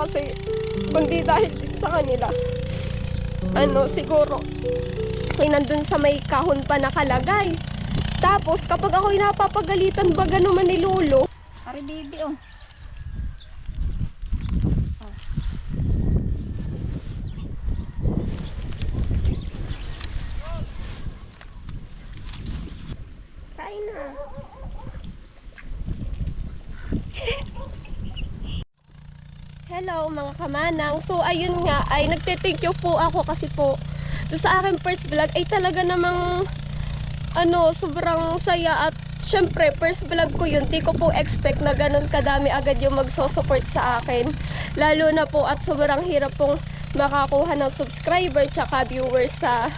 kasi kundi dahil din sa kanila. Siguro ay nandun sa may kahon pa nakalagay. Tapos kapag ako'y napapagalitan baga naman ni Lolo, Ari baby oh. kain na. Hello mga kamanang. So ayun nga, ay nagte-thank you po ako kasi po doon sa aking first vlog ay talaga namang sobrang saya. At syempre first vlog ko yun, di ko po expect na ganun kadami agad yung magso-support sa akin. Lalo na po at sobrang hirap pong makakuha ng subscriber tsaka viewers sa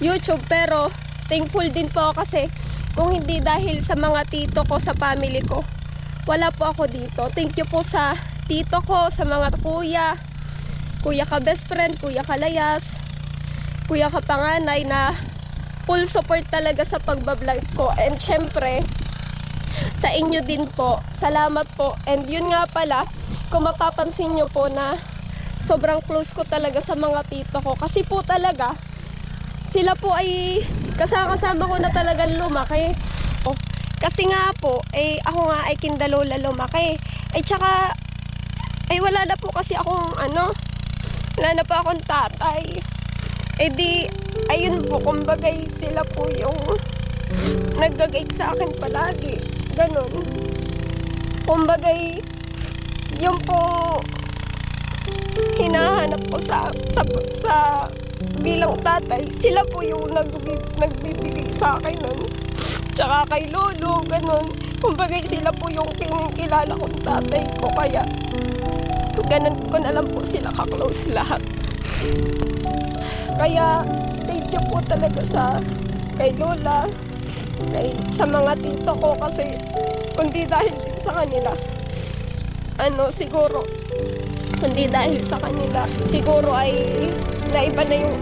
YouTube. Pero thankful din po ako kasi kung hindi dahil sa mga tito ko, sa family ko, wala po ako dito. Thank you po sa tito ko, sa mga kuya ka best friend, kuya ka layas, kuya ka panganay na full support talaga sa pagbablog ko. And syempre sa inyo din po, salamat po. And yun nga pala, kung mapapansin nyo po na sobrang close ko talaga sa mga tito ko, kasi po talaga sila po ay kasama ko na talagang lumaki. Kasi nga po ako nga ay kindalola lumaki. Tsaka wala na po kasi akong wala na po akong tatay. Ayun po, kumbagay sila po yung nag-guide sa akin palagi. Ganon. Kumbagay, yung po hinahanap ko sa bilang tatay, sila po yung nagbibigay sa akin nun. Tsaka kay Lolo, ganon. Kumbagay sila po yung kinikilala kong tatay ko, kaya ganon ko na lang po sila ka-close lahat. Kaya thank you po talaga kay Lola, sa mga tito ko, kasi kundi dahil din sa kanila, siguro kundi dahil sa kanila siguro ay naiba na yung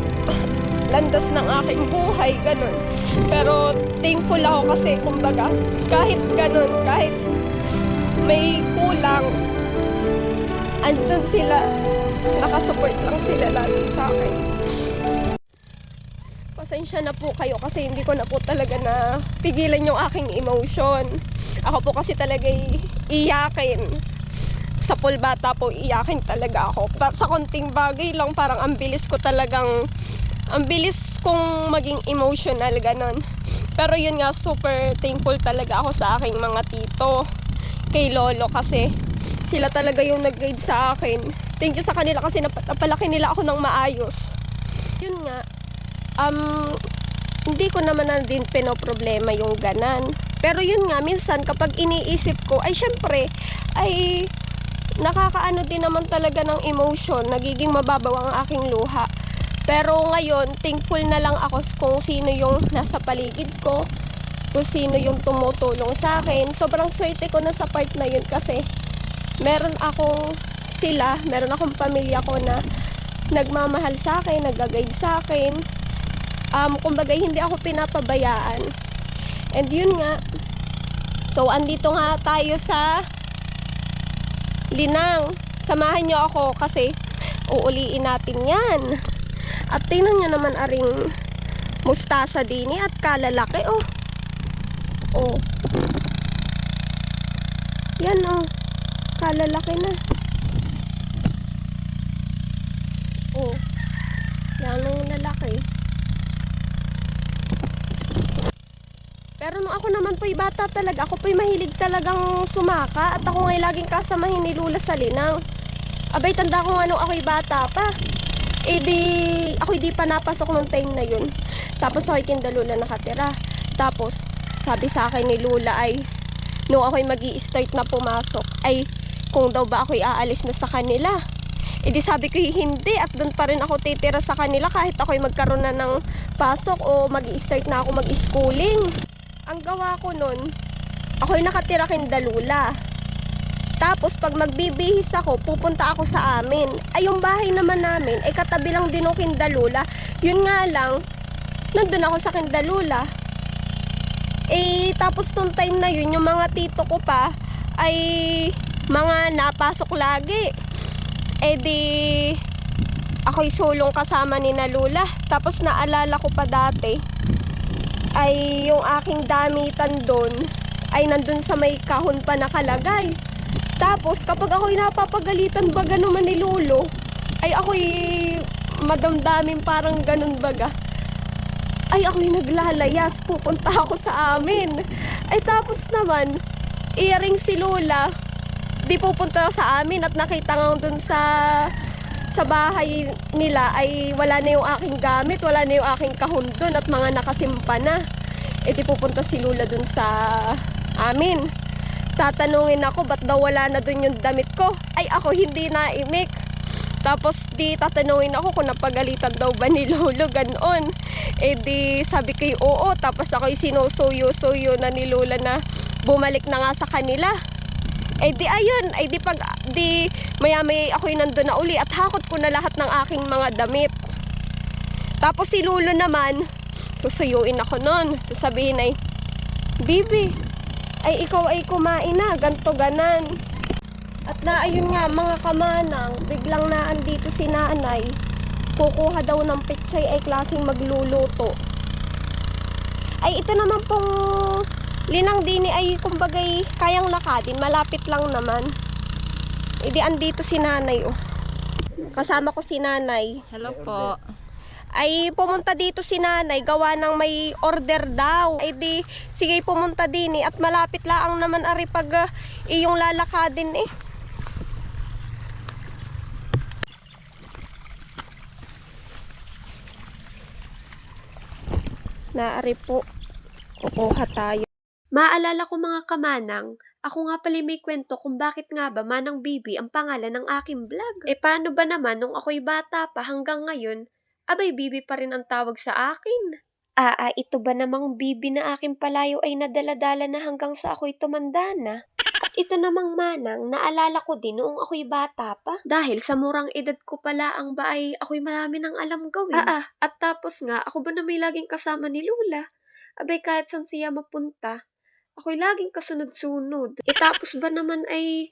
landas ng aking buhay, ganon. Pero thankful ako kasi kumbaga kahit ganon, kahit may kulang, andun sila, nakasupport lang sila lagi sa akin. Pasensya na po kayo kasi hindi ko na po talaga na pigilan yung aking emotion. Ako po kasi talaga iyakin. Sa pulbata po iyakin talaga ako. Sa konting bagay lang parang ang bilis kong maging emotional, ganon. Pero yun nga, super thankful talaga ako sa aking mga tito, kay Lolo, kasi sila talaga yung nag-guide sa akin. Thank you sa kanila kasi napalaki nila ako ng maayos. Yun nga, hindi ko naman na din pinoproblema yung ganan. Pero yun nga, minsan kapag iniisip ko, ay syempre, ay nakakaano din naman talaga ng emotion, nagiging mababaw ang aking luha. Pero ngayon, thankful na lang ako kung sino yung nasa paligid ko, kung sino yung tumutulong sa akin. Sobrang swerte ko na sa part na yun kasi meron akong pamilya ko na nagmamahal sa akin, nag-guide sa akin. Kumbaga hindi ako pinapabayaan. And yun nga, so andito nga tayo sa Linang. Samahan nyo ako kasi uuliin natin yan. At tingnan nyo naman aring mustasa dini at kalalaki. Oh yan, kalalaki na. Yan ang lalaki. Pero nung ako naman po'y bata talaga, ako po'y mahilig talagang sumaka. At ako ngay laging kasamahin ni Lula sa Linang. Abay, tanda ko nga nung ako'y bata pa. Ako'y di pa napasok nung time na yun. Tapos ako'y kindalula nakatira. Tapos sabi sa akin ni Lula ay nung ako'y magi-start na pumasok, ay kung daw ba ako'y aalis na sa kanila. Sabi ko hindi, at doon pa rin ako titira sa kanila kahit ako'y magkaroon na ng pasok o magi-start na ako mag-schooling. Ang gawa ko nun, ako'y nakatira kindalula. Tapos pag magbibihis ako, pupunta ako sa amin. Ay yung bahay naman namin ay katabi lang din ng kindalula. Yun nga lang, nandun ako sa kindalula. Tapos nung time na yun, yung mga tito ko pa ay mga napasok lagi. Eh di, ako'y sulong kasama ni na Lula. Tapos naalala ko pa dati, ay yung aking damitan doon, ay nandun sa may kahon pa nakalagay. Tapos kapag ako'y napapagalitan baga naman ni Lolo, ay ako'y madamdamin parang ganun baga. Ay ako'y naglalayas, pupunta ako sa amin. Ay tapos naman, iyaring si Lola, di pupunta sa amin at nakita nga dun sa bahay nila ay wala na yung aking gamit, wala na yung aking kahon dun at mga nakasimpa na. E di pupunta si Lola dun sa amin. Tatanungin ako, ba't daw wala na dun yung damit ko? Ay ako hindi naimik. Tapos di tatanungin ako kung napagalitan daw ba ni Lolo, ganon. Eh di sabi ko oo, tapos ako'y sinusuyo-suyo na ni Lola na bumalik na nga sa kanila. Eh di ayun, ay di maya-maya ako'y nandun na uli at hakot ko na lahat ng aking mga damit. Tapos si Lolo naman, susuyuin ako nun. Sasabihin ay, Bibi, ay ikaw ay kumain na, ganto ganan. At ayun nga mga kamanang, biglang naandito si nanay. Kukuha daw ng pechay ay klaseng magluluto. Ay ito naman pong Linang Dini ay kumbagay kayang lakadin, malapit lang naman. Idi andito si nanay oh. Kasama ko si nanay. Hello po. Ay pumunta dito si nanay, gawa ng may order daw. Ay di sige pumunta din at malapit lang naman ari pag iyong lalakadin eh. Naari po, kukuha tayo. Maalala ko mga kamanang, ako nga pala may kwento kung bakit nga ba Manang Bibi ang pangalan ng aking vlog. Eh paano ba naman nung ako'y bata pa hanggang ngayon, abay Bibi pa rin ang tawag sa akin. Ito ba namang Bibi na aking palayo ay nadala-dala na hanggang sa ako'y tumanda na? At ito namang Manang, naalala ko din noong ako'y bata pa. Dahil sa murang edad ko pala ang ba ay ako'y marami ng alam gawin. At tapos nga, ako ba na may laging kasama ni Lula? Abay kahit saan siya mapunta, ako'y laging kasunod-sunod. Tapos ba naman ay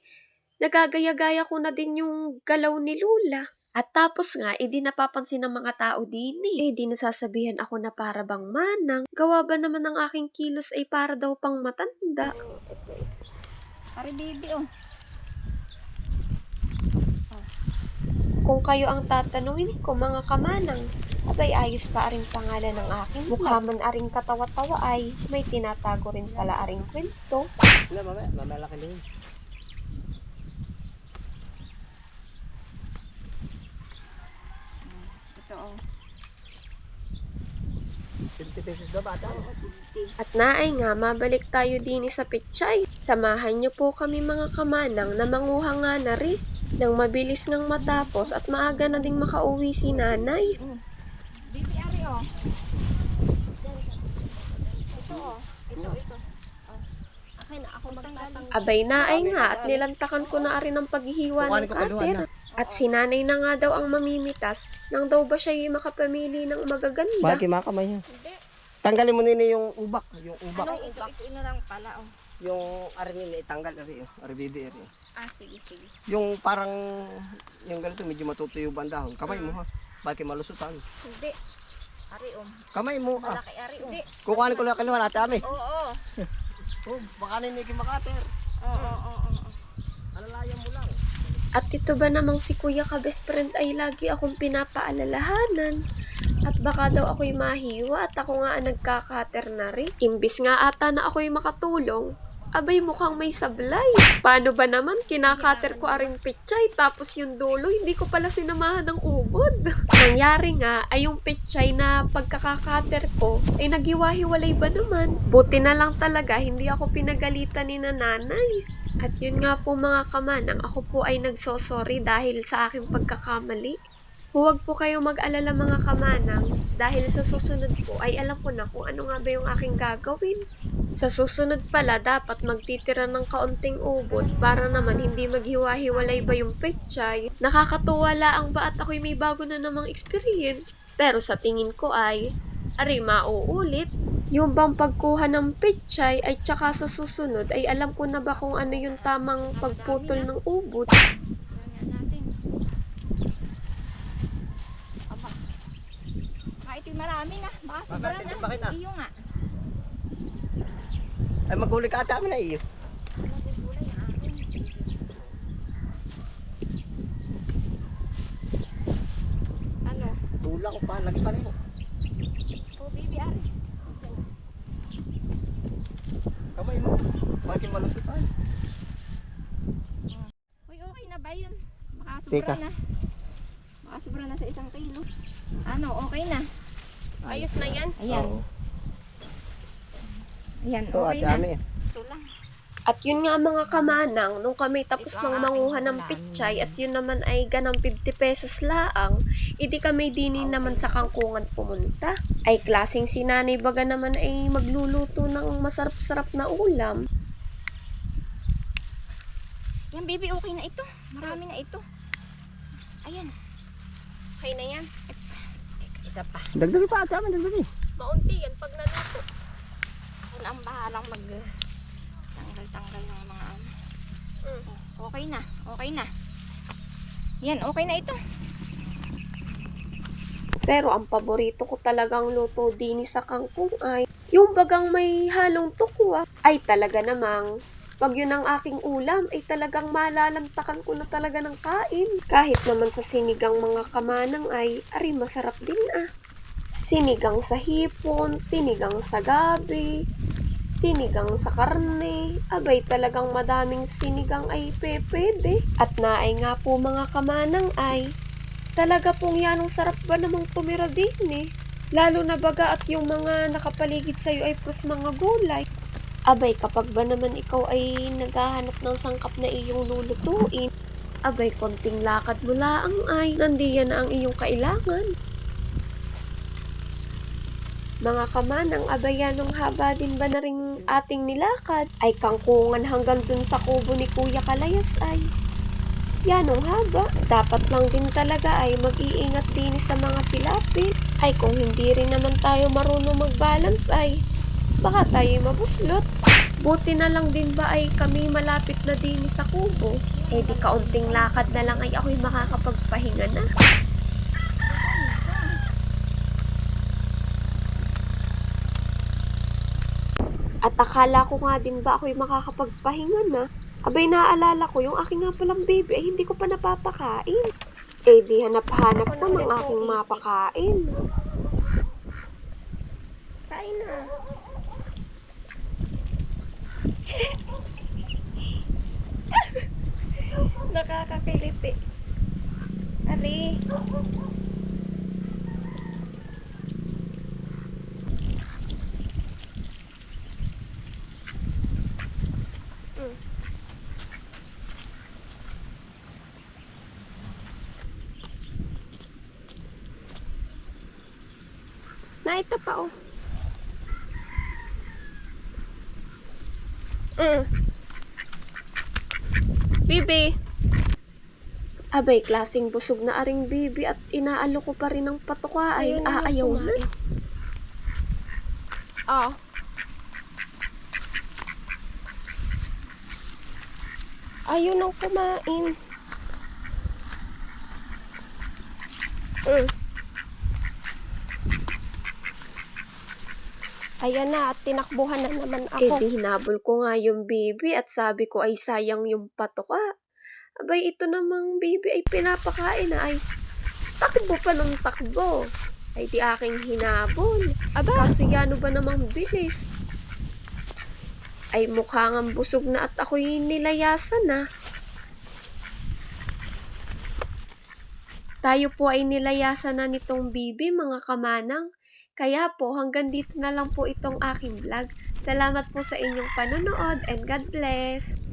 nagagaya-gaya ko na din yung galaw ni Lula. At tapos nga, di napapansin ng mga tao din eh. Di nasasabihan ako na para bang manang. Gawa ba naman ng aking kilos ay para daw pang matanda. Pare baby oh. Kung kayo ang tatanungin ko mga kamanang, abay ayos pa aring pangalan ng aking mukha man aring katawa-tawa ay may tinatago rin pala aring kwento. Wala, mamalaki na yun. Ito oh. 50 pesos na bata. At naay nga, mabalik tayo din sa pechay. Samahan niyo po kami mga kamanang na manguha nga na rin. Nang mabilis ngang matapos at maaga na ding makauwi si nanay. Baby ari oh. Ito oh. Ito. Akin na ako magtatanggal. Abay naay nga at nilantakan ko na rin ang paghihiwa ng cutter. At si nanay na nga daw ang mamimitas nang daw ba siya yung makapamili ng magaganda. Bakit makamay niya? Tanggalin mo nila yung ubak. Yung ubak. Ano ito? Ito lang pala oh. Yung ari nila itanggal. Ari bibi ari. Sige. Yung parang, yung ganito medyo matutuyo ba ang dahon. Kamay mo ha. Bakit malusutan? Hindi. Ari oh. Kamay mo ah. Malaki ari oh. Hindi. Kukuhanin ko lang kaliwan ate ame. Oo. Oh, baka na hindi makater. Oo. Alalayan mo lang. At ito ba namang si Kuya ka best friend ay lagi akong pinapaalalahanan. At baka daw ako'y mahiwa at ako nga ang nagkakater na rin. Imbis nga ata na ako'y makatulong, abay mukhang may sablay. Paano ba naman kinakater ko aring pechay tapos yung dulo hindi ko pala sinamahan ng ubod. Nangyari nga ay yung pechay na pagkakakater ko ay naghiwa-hiwalay ba naman. Buti na lang talaga hindi ako pinagalitan ni nanay. At yun nga po mga kamanang, ako po ay nagsosorry dahil sa aking pagkakamali. Huwag po kayo mag-alala mga kamanang dahil sa susunod po ay alam ko na kung ano nga ba yung aking gagawin. Sa susunod pala dapat magtitira ng kaunting ubod para naman hindi maghiwa-hiwalay ba yung pechay. Nakakatuwa laang ba at ako'y may bago na namang experience. Pero sa tingin ko ay, ari mauulit. Yung bang pagkuha ng pechay ay tsaka sa susunod ay alam ko na ba kung ano yung tamang pagputol ng ubod. Ganyan natin. dami nga. Baka sobra Bakit? na. Bakit na? Iyo nga. Ay maghuli ka ata na iyo. Nagugulay ang akin. Ano? Tula ko pa, lagi pa rin. Oh, baby, ari. Kamay mo. Bakit malusutan? Uy, okay na ba yun? Baka Teka. sobra na. Baka sobra na sa 1 kilo. Ano, okay na. Ayos na yan. Ayan. Oo. Ayan, Ito, okay ate na. Ami. Ito lang. At yun nga mga kamanang, nung kami tapos Ito ang ng manguha aking ng ulam. pichay at yun naman ay ganang 50 pesos laang, hindi kami dinin naman sa kangkungan pumunta. Ay klaseng si Nanay Baga naman ay magluluto ng masarap-sarap na ulam. Yan, baby, okay na ito. Marami na ito. Ayan. Okay na yan. Isa pa. Dagdagi pa ate Ami, dagdagi. Maunti yan pag naluto. Ako na ang bahalang tanggal-tanggal ng mga ano. Okay na. Okay na. Yan, okay na ito. Pero ang paborito ko talagang luto din sa kangkong ay yung bagang may halong tukwa. Ay talaga namang pag yun ang aking ulam ay talagang malalantakan ko na talaga ng kain. Kahit naman sa sinigang mga kamanang ay ari masarap din ah. Sinigang sa hipon, sinigang sa gabi, sinigang sa karne, abay talagang madaming sinigang ay pwede. At naay nga po mga kamanang ay talaga pong yanong sarap ba namang tumira din eh. Lalo na baga at yung mga nakapaligid sa'yo ay plus mga gulay. Abay kapag ba naman ikaw ay naghahanap ng sangkap na iyong lulutuin, abay konting lakad mo laang ay nandiyan na ang iyong kailangan. Mga kamanang, abay yanong haba din ba na rin ating nilakad? Ay kangkungan hanggang dun sa kubo ni Kuya Kalayas ay yanong haba. Dapat lang din talaga ay mag-iingat din sa mga tilapit. Ay kung hindi rin naman tayo marunong mag-balance ay baka tayo mabuslot. Buti na lang din ba ay kami malapit na din sa kubo. Eh di kaunting lakad na lang ay ako'y makakapagpahinga na. At akala ko nga din ba ako'y makakapagpahinga na. Abay naalala ko yung aking nga palang baby ay hindi ko pa napapakain. Eh di hanap-hanap ko ng aking mapakain. Kain na. Nakakakiliti. Ari. Na ito pa oh. Bibi. Abay, klaseng busog na aring bibi at inaalo ko pa rin ng patuka ay aayaw na. Ah. Ayaw nang kumain. Ayan na, at tinakbuhan na naman ako. Eh, di hinabol ko nga yung baby at sabi ko ay sayang yung patuka. Abay, ito namang baby ay pinapakain na ay takbo pa ng takbo. Ay di aking hinabol. Aba, kaso yano ba namang bilis? Ay mukhang busog na at ako'y nilayasan na. Tayo po ay nilayasan na nitong bibi mga kamanang. Kaya po hanggang dito na lang po itong aking vlog. Salamat po sa inyong panonood and God bless!